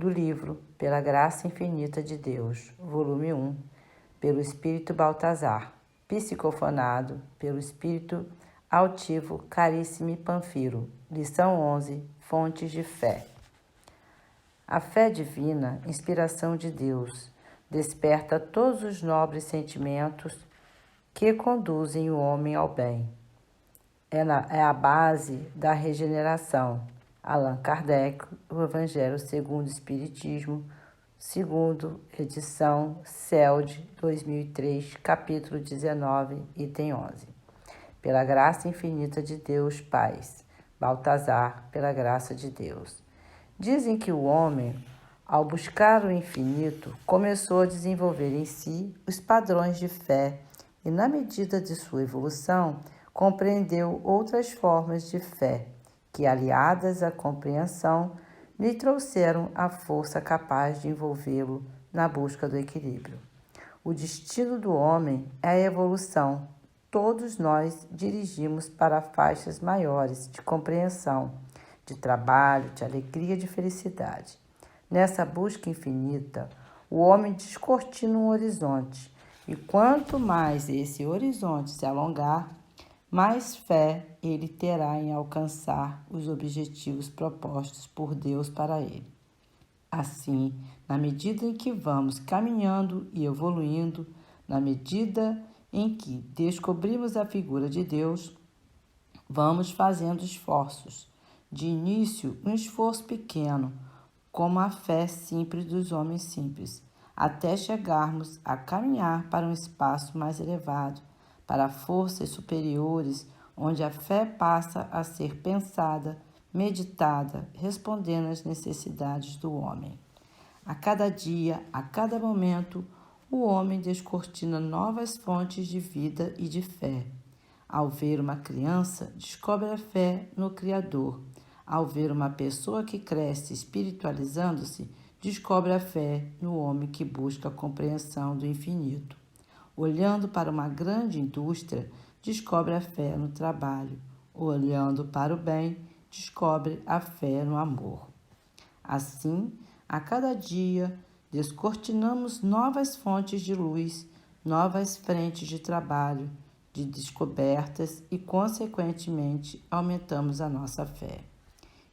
do livro Pela Graça Infinita de Deus, volume 1, pelo Espírito Baltazar, psicofonado pelo Espírito Altivo Caríssimo Panfiro, lição 11, Fontes de Fé. A fé divina, inspiração de Deus, desperta todos os nobres sentimentos que conduzem o homem ao bem. É a base da regeneração. Allan Kardec, o Evangelho segundo o Espiritismo, segundo edição, CELD, 2003, capítulo 19, item 11. Pela graça infinita de Deus, Pai. Baltazar, pela graça de Deus. Dizem que o homem, ao buscar o infinito, começou a desenvolver em si os padrões de fé e, na medida de sua evolução, compreendeu outras formas de fé que, aliadas à compreensão, lhe trouxeram a força capaz de envolvê-lo na busca do equilíbrio. O destino do homem é a evolução. Todos nós dirigimos para faixas maiores de compreensão, de trabalho, de alegria, de felicidade. Nessa busca infinita, o homem descortina um horizonte, e quanto mais esse horizonte se alongar, mais fé ele terá em alcançar os objetivos propostos por Deus para ele. Assim, na medida em que vamos caminhando e evoluindo, na medida em que descobrimos a figura de Deus, vamos fazendo esforços. De início, um esforço pequeno, como a fé simples dos homens simples, até chegarmos a caminhar para um espaço mais elevado, para forças superiores, onde a fé passa a ser pensada, meditada, respondendo às necessidades do homem. A cada dia, a cada momento, o homem descortina novas fontes de vida e de fé. Ao ver uma criança, descobre a fé no Criador. Ao ver uma pessoa que cresce espiritualizando-se, descobre a fé no homem que busca a compreensão do infinito. Olhando para uma grande indústria, descobre a fé no trabalho. Olhando para o bem, descobre a fé no amor. Assim, a cada dia, descortinamos novas fontes de luz, novas frentes de trabalho, de descobertas e, consequentemente, aumentamos a nossa fé.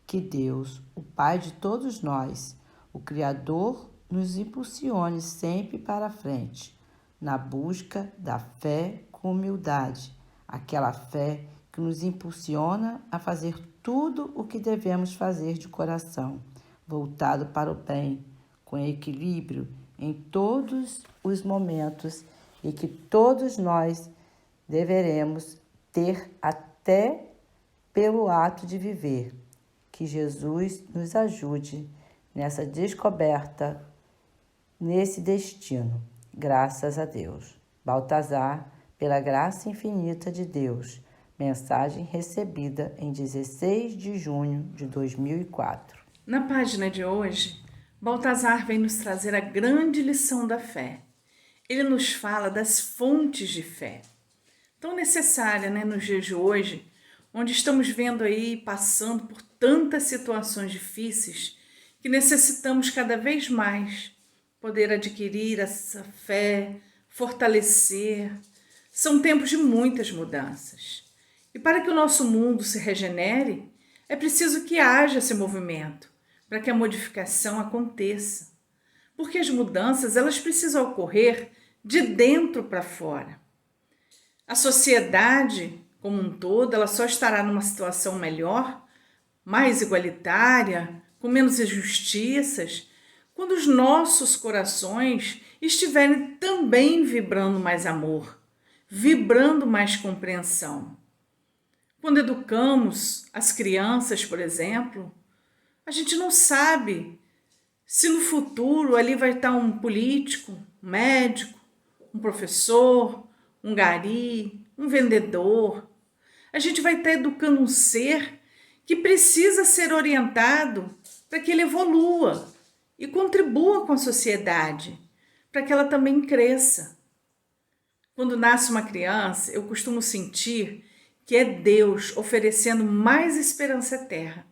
Que Deus, o Pai de todos nós, o Criador, nos impulsione sempre para a frente, na busca da fé com humildade, aquela fé que nos impulsiona a fazer tudo o que devemos fazer de coração, voltado para o bem, com equilíbrio em todos os momentos e que todos nós deveremos ter até pelo ato de viver. Que Jesus nos ajude nessa descoberta, nesse destino. Graças a Deus. Baltazar, pela graça infinita de Deus. Mensagem recebida em 16 de junho de 2004. Na página de hoje, Baltazar vem nos trazer a grande lição da fé. Ele nos fala das fontes de fé, tão necessária, nos dias de hoje, onde estamos vendo aí, passando por tantas situações difíceis, que necessitamos cada vez mais poder adquirir essa fé, fortalecer. São tempos de muitas mudanças. E para que o nosso mundo se regenere, é preciso que haja esse movimento, para que a modificação aconteça. Porque as mudanças, elas precisam ocorrer de dentro para fora. A sociedade, como um todo, ela só estará numa situação melhor, mais igualitária, com menos injustiças, quando os nossos corações estiverem também vibrando mais amor, vibrando mais compreensão. Quando educamos as crianças, por exemplo, a gente não sabe se no futuro ali vai estar um político, um médico, um professor, um gari, um vendedor. A gente vai estar educando um ser que precisa ser orientado para que ele evolua e contribua com a sociedade, para que ela também cresça. Quando nasce uma criança, eu costumo sentir que é Deus oferecendo mais esperança à terra.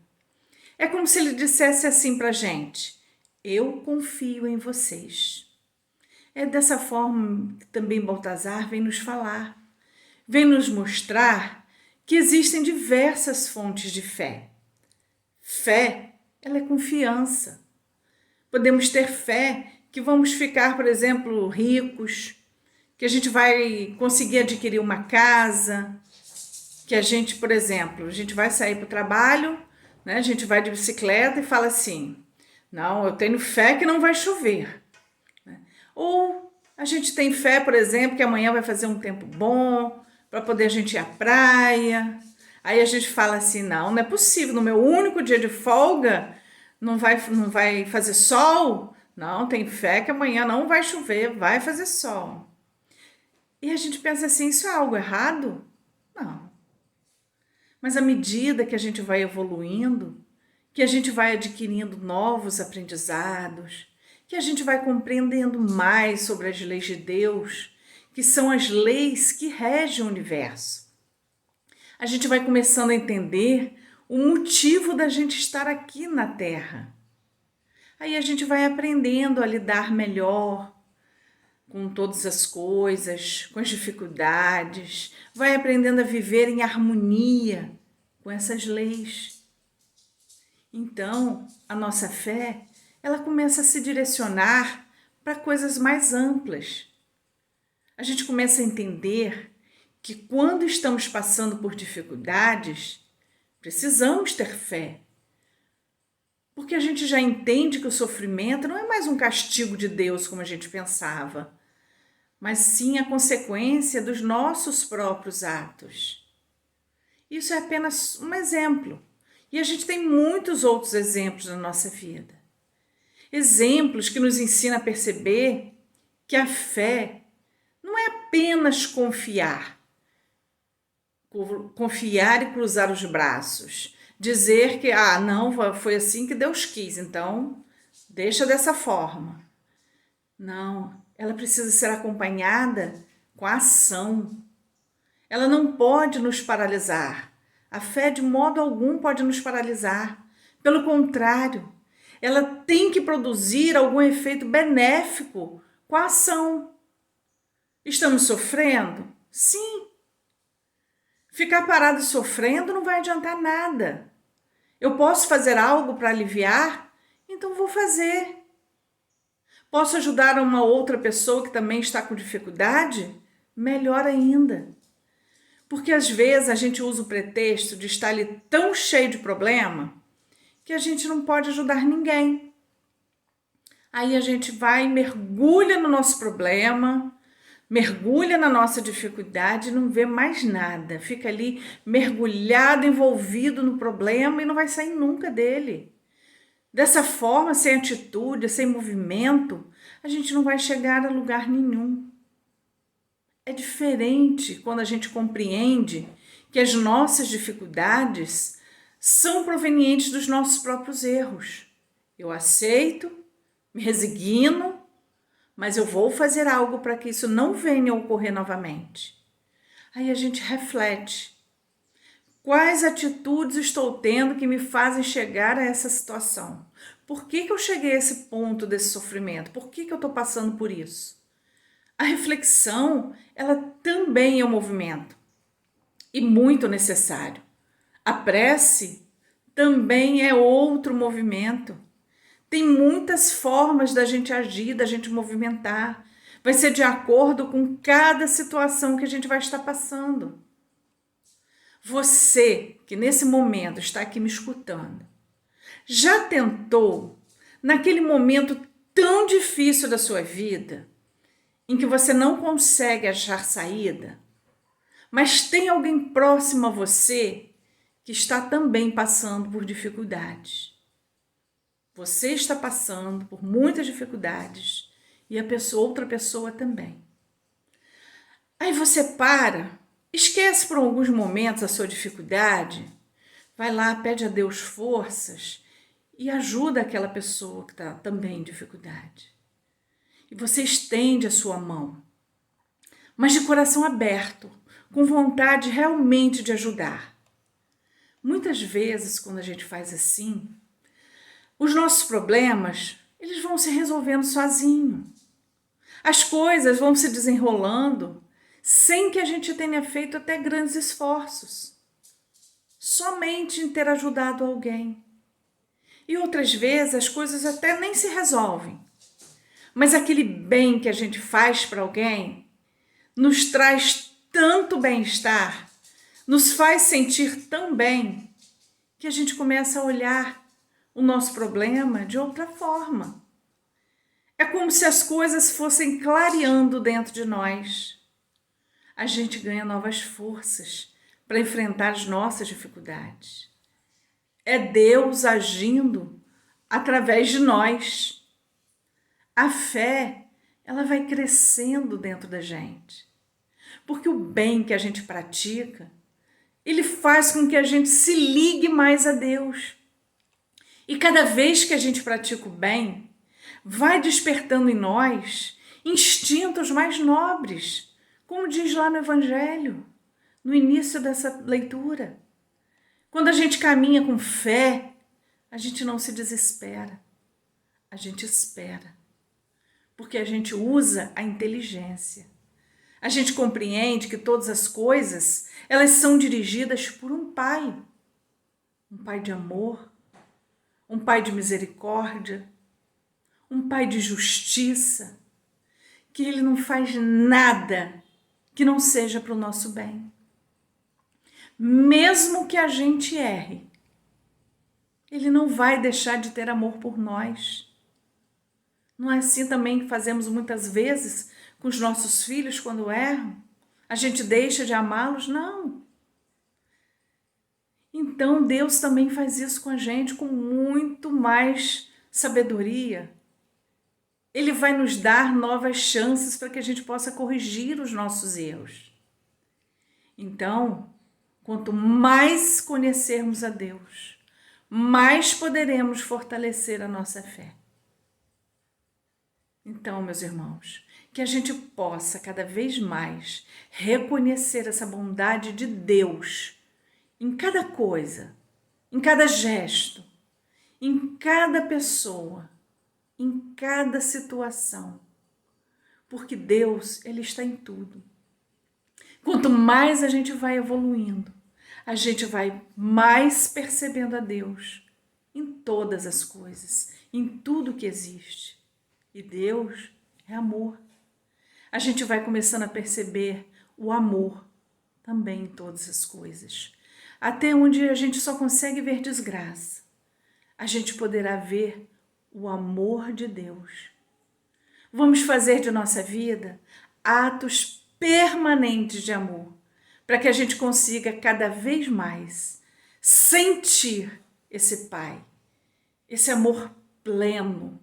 É como se ele dissesse assim para a gente: Eu confio em vocês. É dessa forma que também Baltazar vem nos falar, vem nos mostrar que existem diversas fontes de fé. Fé, ela é confiança. Podemos ter fé que vamos ficar, por exemplo, ricos, que a gente vai conseguir adquirir uma casa, que a gente, por exemplo, a gente vai sair para o trabalho, né? A gente vai de bicicleta e fala assim, não, eu tenho fé que não vai chover. Ou a gente tem fé, por exemplo, que amanhã vai fazer um tempo bom, para poder a gente ir à praia. Aí a gente fala assim, não é possível, no meu único dia de folga não vai fazer sol? Não, tem fé que amanhã não vai chover, vai fazer sol. E a gente pensa assim, isso é algo errado? Não. Mas à medida que a gente vai evoluindo, que a gente vai adquirindo novos aprendizados, que a gente vai compreendendo mais sobre as leis de Deus, que são as leis que regem o universo. A gente vai começando a entender o motivo da gente estar aqui na Terra. Aí a gente vai aprendendo a lidar melhor com todas as coisas, com as dificuldades, vai aprendendo a viver em harmonia com essas leis. Então, a nossa fé, ela começa a se direcionar para coisas mais amplas. A gente começa a entender que quando estamos passando por dificuldades, precisamos ter fé. Porque a gente já entende que o sofrimento não é mais um castigo de Deus, como a gente pensava, mas sim a consequência dos nossos próprios atos. Isso é apenas um exemplo. E a gente tem muitos outros exemplos na nossa vida. Exemplos que nos ensinam a perceber que a fé não é apenas confiar e cruzar os braços, dizer que, não, foi assim que Deus quis, então deixa dessa forma. Não, ela precisa ser acompanhada com a ação. Ela não pode nos paralisar. A fé de modo algum pode nos paralisar. Pelo contrário, ela tem que produzir algum efeito benéfico com a ação. Estamos sofrendo? Sim. Ficar parado sofrendo não vai adiantar nada. Eu posso fazer algo para aliviar? Então vou fazer. Posso ajudar uma outra pessoa que também está com dificuldade? Melhor ainda. Porque às vezes a gente usa o pretexto de estar ali tão cheio de problema que a gente não pode ajudar ninguém. Aí a gente vai e mergulha no nosso problema, mergulha na nossa dificuldade e não vê mais nada. Fica ali mergulhado, envolvido no problema e não vai sair nunca dele. Dessa forma, sem atitude, sem movimento, a gente não vai chegar a lugar nenhum. É diferente quando a gente compreende que as nossas dificuldades são provenientes dos nossos próprios erros. Eu aceito, me resigno, mas eu vou fazer algo para que isso não venha a ocorrer novamente. Aí a gente reflete. Quais atitudes estou tendo que me fazem chegar a essa situação? Por que eu cheguei a esse ponto desse sofrimento? Por que eu estou passando por isso? A reflexão, ela também é um movimento e muito necessário. A prece também é outro movimento. Tem muitas formas da gente agir, da gente movimentar. Vai ser de acordo com cada situação que a gente vai estar passando. Você, que nesse momento está aqui me escutando, já tentou, naquele momento tão difícil da sua vida, em que você não consegue achar saída, mas tem alguém próximo a você que está também passando por dificuldades. Você está passando por muitas dificuldades e outra pessoa também. Aí você esquece por alguns momentos a sua dificuldade, vai lá, pede a Deus forças e ajuda aquela pessoa que está também em dificuldade. E você estende a sua mão, mas de coração aberto, com vontade realmente de ajudar. Muitas vezes, quando a gente faz assim, os nossos problemas eles vão se resolvendo sozinho. As coisas vão se desenrolando sem que a gente tenha feito até grandes esforços. Somente em ter ajudado alguém. E outras vezes as coisas até nem se resolvem. Mas aquele bem que a gente faz para alguém nos traz tanto bem-estar, nos faz sentir tão bem, que a gente começa a olhar o nosso problema de outra forma. É como se as coisas fossem clareando dentro de nós. A gente ganha novas forças para enfrentar as nossas dificuldades. É Deus agindo através de nós. A fé, ela vai crescendo dentro da gente. Porque o bem que a gente pratica, ele faz com que a gente se ligue mais a Deus. E cada vez que a gente pratica o bem, vai despertando em nós instintos mais nobres, como diz lá no Evangelho, no início dessa leitura. Quando a gente caminha com fé, a gente não se desespera, a gente espera, porque a gente usa a inteligência. A gente compreende que todas as coisas, elas são dirigidas por um Pai de amor, um Pai de misericórdia, um Pai de justiça, que Ele não faz nada que não seja para o nosso bem. Mesmo que a gente erre, Ele não vai deixar de ter amor por nós. Não é assim também que fazemos muitas vezes com os nossos filhos quando erram? A gente deixa de amá-los? Não. Então Deus também faz isso com a gente com muito mais sabedoria. Ele vai nos dar novas chances para que a gente possa corrigir os nossos erros. Então, quanto mais conhecermos a Deus, mais poderemos fortalecer a nossa fé. Então, meus irmãos, que a gente possa cada vez mais reconhecer essa bondade de Deus em cada coisa, em cada gesto, em cada pessoa, em cada situação. Porque Deus, Ele está em tudo. Quanto mais a gente vai evoluindo, a gente vai mais percebendo a Deus em todas as coisas, em tudo que existe. E Deus é amor. A gente vai começando a perceber o amor também em todas as coisas. Até onde a gente só consegue ver desgraça, a gente poderá ver o amor de Deus. Vamos fazer de nossa vida atos permanentes de amor, para que a gente consiga cada vez mais sentir esse Pai, esse amor pleno,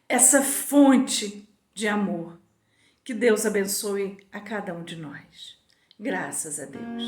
essa fonte de amor. Que Deus abençoe a cada um de nós. Graças a Deus.